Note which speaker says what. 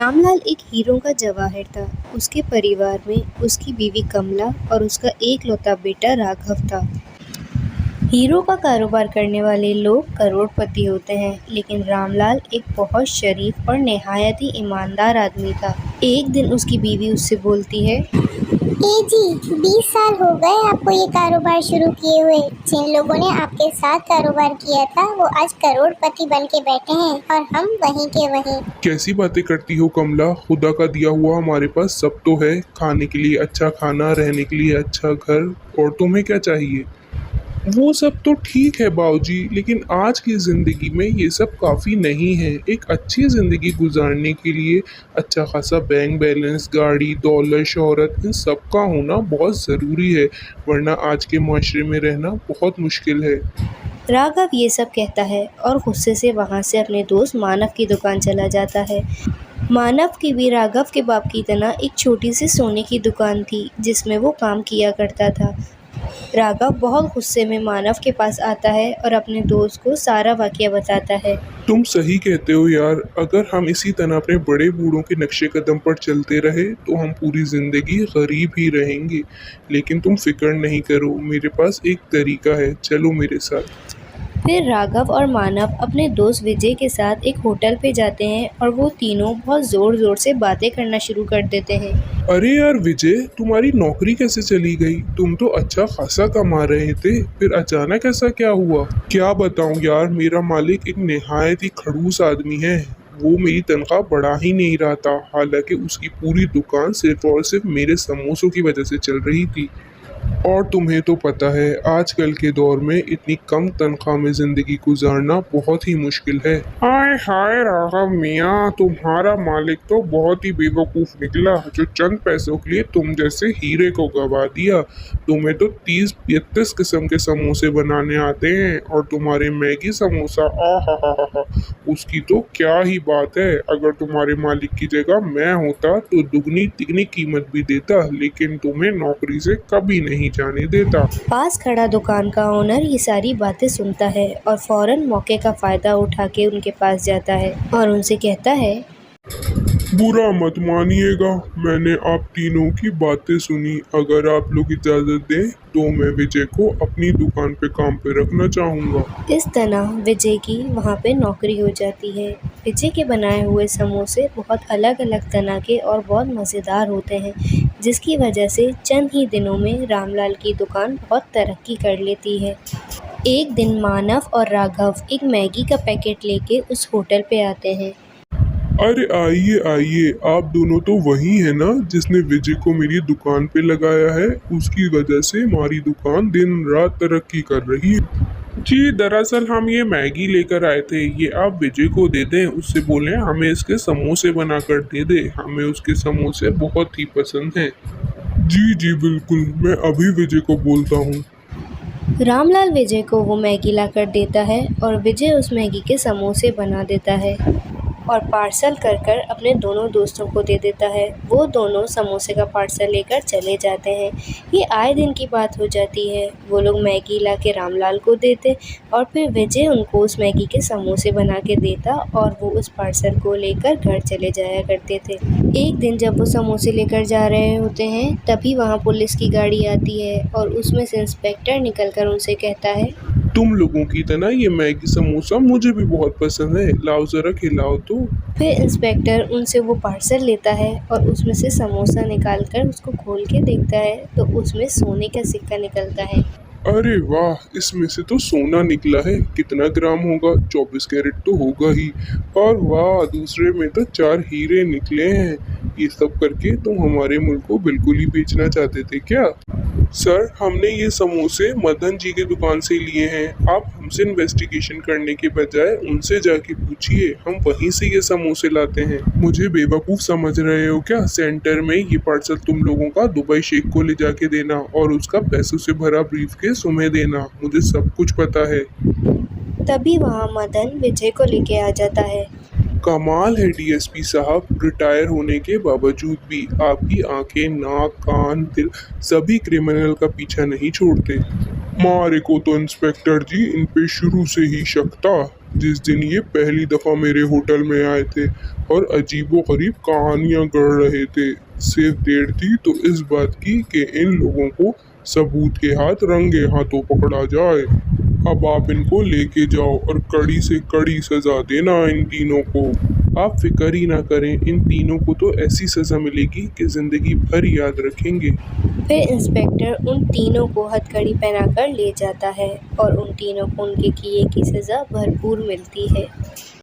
Speaker 1: रामलाल एक हीरो का जवाहर था। उसके परिवार में उसकी बीवी कमला और उसका एकलौता बेटा राघव था। हीरो का कारोबार करने वाले लोग करोड़पति होते हैं, लेकिन रामलाल एक बहुत शरीफ और निहायत ही ईमानदार आदमी था। एक दिन उसकी बीवी उससे बोलती है,
Speaker 2: ए जी, 20 साल हो गए आपको ये कारोबार शुरू किए हुए। जिन लोगों ने आपके साथ कारोबार किया था वो आज करोड़पति बन के बैठे हैं और हम वहीं के वहीं।
Speaker 3: कैसी बातें करती हो कमला। खुदा का दिया हुआ हमारे पास सब तो है, खाने के लिए अच्छा खाना, रहने के लिए अच्छा घर, और तुम्हें क्या चाहिए। वो सब तो ठीक है बाबूजी, लेकिन आज की ज़िंदगी में ये सब काफ़ी नहीं है। एक अच्छी ज़िंदगी गुजारने के लिए अच्छा खासा बैंक बैलेंस, गाड़ी, दौलत, शोहरत, इन सब का होना बहुत ज़रूरी है, वरना आज के माशरे में रहना बहुत मुश्किल है।
Speaker 1: राघव ये सब कहता है और गुस्से से वहाँ से अपने दोस्त मानव की दुकान चला जाता है। मानव की भी राघव के बाप की तरह एक छोटी सी सोने की दुकान थी, जिसमें वो काम किया करता था। राघव बहुत गुस्से में मानव के पास आता है और अपने दोस्त को सारा वाकया बताता है।
Speaker 3: तुम सही कहते हो यार, अगर हम इसी तरह अपने बड़े बूढ़ों के नक्शे कदम पर चलते रहे तो हम पूरी जिंदगी गरीब ही रहेंगे। लेकिन तुम फिक्र नहीं करो, मेरे पास एक तरीका है, चलो मेरे साथ।
Speaker 1: फिर राघव और मानव अपने दोस्त विजय के साथ एक होटल पे जाते हैं और वो तीनों बहुत ज़ोर ज़ोर से बातें करना शुरू कर देते हैं।
Speaker 3: अरे यार विजय, तुम्हारी नौकरी कैसे चली गई। तुम तो अच्छा खासा कमा रहे थे, फिर अचानक ऐसा क्या हुआ। क्या बताऊं यार, मेरा मालिक एक निहायत ही खड़ूस आदमी है। वो मेरी तनख्वाह बढ़ा ही नहीं रहा था, हालांकि उसकी पूरी दुकान सिर्फ और सिर्फ मेरे समोसों की वजह से चल रही थी। और तुम्हें तो पता है, आजकल के दौर में इतनी कम तनख्वाह में जिंदगी गुजारना बहुत ही मुश्किल है। हाय हाय राघव मियाँ, तुम्हारा मालिक तो बहुत ही बेवकूफ़ निकला, जो चंद पैसों के लिए तुम जैसे हीरे को गवा दिया। तुम्हें तो 30-32 किस्म के समोसे बनाने आते हैं, और तुम्हारे मैगी समोसा, आ हा, उसकी तो क्या ही बात है। अगर तुम्हारे मालिक की जगह मैं होता तो दुगनी तिगनी कीमत भी देता, लेकिन तुम्हें नौकरी से कभी नहीं जाने देता।
Speaker 1: पास खड़ा दुकान का ओनर ये सारी बातें सुनता है और फौरन मौके का फ़ायदा उठा के उनके पास जाता है और उनसे कहता है,
Speaker 3: बुरा मत मानिएगा, मैंने आप तीनों की बातें सुनी। अगर आप लोग इजाज़त दें तो मैं विजय को अपनी दुकान पे काम पे रखना चाहूँगा।
Speaker 1: इस तरह विजय की वहाँ पे नौकरी हो जाती है। विजय के बनाए हुए समोसे बहुत अलग अलग तरह के और बहुत मज़ेदार होते हैं, जिसकी वजह से चंद ही दिनों में रामलाल की दुकान बहुत तरक्की कर लेती है। एक दिन मानव और राघव एक मैगी का पैकेट लेके उस होटल पे आते हैं।
Speaker 3: अरे आइए आइए, आप दोनों तो वही है ना जिसने विजय को मेरी दुकान पे लगाया है। उसकी वजह से हमारी दुकान दिन रात तरक्की कर रही है। जी दरअसल हम ये मैगी लेकर आए थे, ये आप विजय को दे दें, उससे बोलें हमें इसके समोसे बनाकर दे दे, हमें उसके समोसे बहुत ही पसंद हैं। जी जी बिल्कुल, मैं अभी विजय को बोलता हूँ।
Speaker 1: रामलाल विजय को वो मैगी लाकर देता है और विजय उस मैगी के समोसे बना देता है और पार्सल कर कर अपने दोनों दोस्तों को दे देता है। वो दोनों समोसे का पार्सल लेकर चले जाते हैं। ये आए दिन की बात हो जाती है। वो लोग मैगी ला के रामलाल को देते और फिर विजय उनको उस मैगी के समोसे बना के देता और वो उस पार्सल को लेकर घर चले जाया करते थे। एक दिन जब वो समोसे लेकर जा रहे होते हैं, तभी वहाँ पुलिस की गाड़ी आती है और उसमें से इंस्पेक्टर निकलकर उनसे कहता है,
Speaker 3: तुम लोगों की तरह ये मैगी समोसा मुझे भी बहुत पसंद है, लाओ जरा खिलाओ तो।
Speaker 1: फिर इंस्पेक्टर उनसे वो पार्सल लेता है और उसमें से समोसा निकाल कर उसको खोल के देखता है तो उसमें सोने का सिक्का निकलता है।
Speaker 3: अरे वाह, इसमें से तो सोना निकला है। कितना ग्राम होगा, 24 कैरेट तो होगा ही। और वाह, दूसरे में तो 4 हीरे निकले हैं। ये सब करके तुम हमारे मुल्क को बिल्कुल ही बेचना चाहते थे क्या। सर, हमने ये समोसे मदन जी की दुकान से लिए हैं। आप हमसे इन्वेस्टिगेशन करने के बजाय उनसे जाके पूछिए, हम वहीं से ये समोसे लाते हैं। मुझे बेवकूफ़ समझ रहे हो क्या। सेंटर में ये पार्सल तुम लोगों का दुबई शेख को ले जाके देना और उसका पैसों से भरा ब्रीफकेस तुम्हें देना, मुझे सब कुछ पता है।
Speaker 1: तभी वहाँ मदन विजय को लेके आ जाता है।
Speaker 3: कमाल है डीएसपी साहब, रिटायर होने के बावजूद भी आपकी आंखें, नाक, कान, दिल सभी क्रिमिनल का पीछा नहीं छोड़ते। मारे को तो इंस्पेक्टर जी इन पे शुरू से ही शक था। जिस दिन ये पहली दफ़ा मेरे होटल में आए थे और अजीबोगरीब कहानियाँ गढ़ रहे थे। सिर्फ देर थी तो इस बात की कि इन लोगों को सबूत के हाथ रंगे हाथों पकड़ा जाए। अब आप इनको लेके जाओ और कड़ी से कड़ी सज़ा देना इन तीनों को। आप फिक्र ही ना करें, इन तीनों को तो ऐसी सज़ा मिलेगी कि ज़िंदगी भर याद रखेंगे।
Speaker 1: फिर इंस्पेक्टर उन तीनों को हथकड़ी पहनाकर ले जाता है और उन तीनों को उनके किए की सज़ा भरपूर मिलती है।